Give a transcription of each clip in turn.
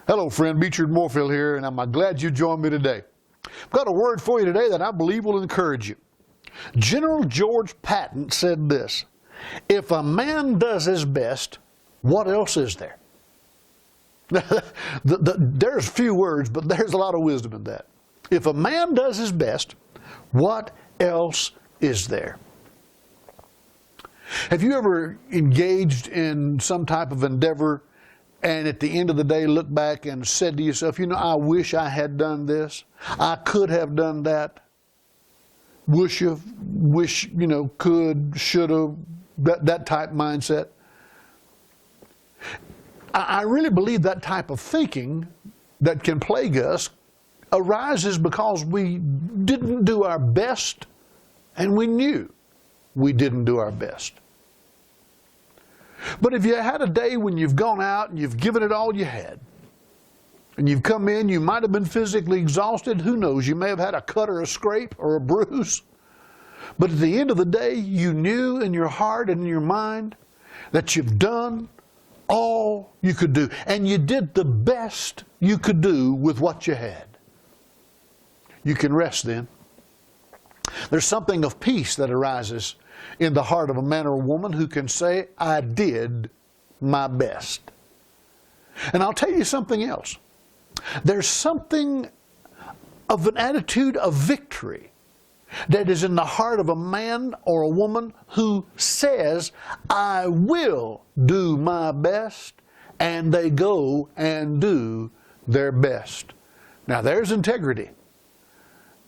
Hello friend, Beechard Moorfield here, and I'm glad you joined me today. I've got a word for you today that I believe will encourage you. General George Patton said this: if a man does his best, what else is there? There's few words, but there's a lot of wisdom in that. If a man does his best, what else is there? Have you ever engaged in some type of endeavor and at the end of the day look back and said to yourself, you know, I wish I had done this. I could have done that. Wish, you know, could, should have, that type mindset. I really believe that type of thinking that can plague us arises because we didn't do our best and we knew we didn't do our best. But if you had a day when you've gone out and you've given it all you had, and you've come in, you might have been physically exhausted, who knows, you may have had a cut or a scrape or a bruise, but at the end of the day, you knew in your heart and in your mind that you've done all you could do, and you did the best you could do with what you had. You can rest then. There's something of peace that arises in the heart of a man or a woman who can say, I did my best. And I'll tell you something else. There's something of an attitude of victory that is in the heart of a man or a woman who says, I will do my best, and they go and do their best. Now there's integrity.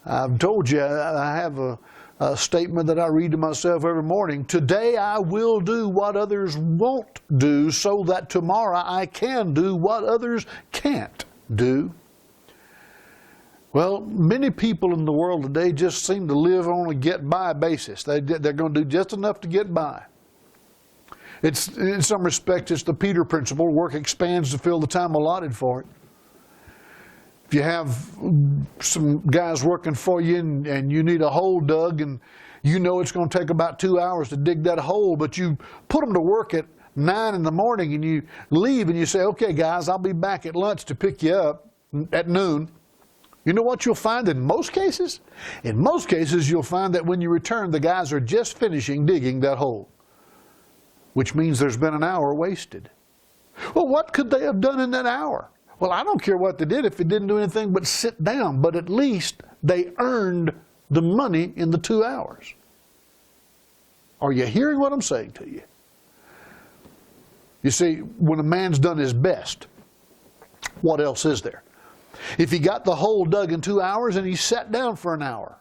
I've told you I have a statement that I read to myself every morning. Today I will do what others won't do so that tomorrow I can do what others can't do. Well, many people in the world today just seem to live on a get-by basis. They're going to do just enough to get by. It's, in some respects, it's the Peter principle. Work expands to fill the time allotted for it. If you have some guys working for you and you need a hole dug and you know it's going to take about 2 hours to dig that hole, but you put them to work at 9 in the morning and you leave and you say, okay guys, I'll be back at lunch to pick you up at noon. You know what you'll find in most cases? In most cases you'll find that when you return, the guys are just finishing digging that hole, which means there's been an hour wasted. Well, what could they have done in that hour? Well, I don't care what they did if they didn't do anything but sit down, but at least they earned the money in the 2 hours. Are you hearing what I'm saying to you? You see, when a man's done his best, what else is there? If he got the hole dug in 2 hours and he sat down for an hour,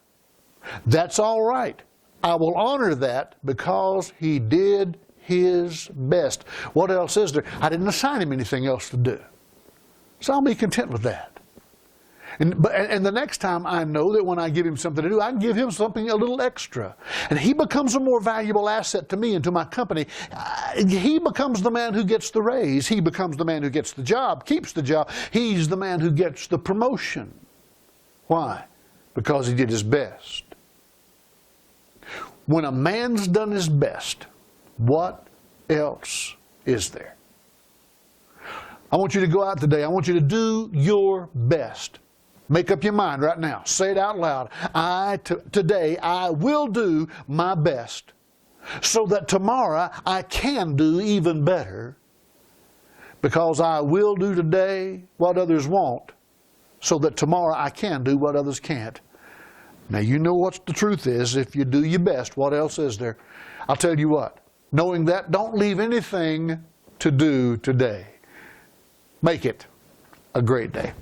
that's all right. I will honor that because he did his best. What else is there? I didn't assign him anything else to do. So I'll be content with that. And the next time I know that when I give him something to do, I can give him something a little extra. And he becomes a more valuable asset to me and to my company. He becomes the man who gets the raise. He becomes the man who gets the job, keeps the job. He's the man who gets the promotion. Why? Because he did his best. When a man's done his best, what else is there? I want you to go out today. I want you to do your best. Make up your mind right now. Say it out loud. Today I will do my best so that tomorrow I can do even better, because I will do today what others won't so that tomorrow I can do what others can't. Now you know what the truth is. If you do your best, what else is there? I'll tell you what. Knowing that, don't leave anything to do today. Make it a great day.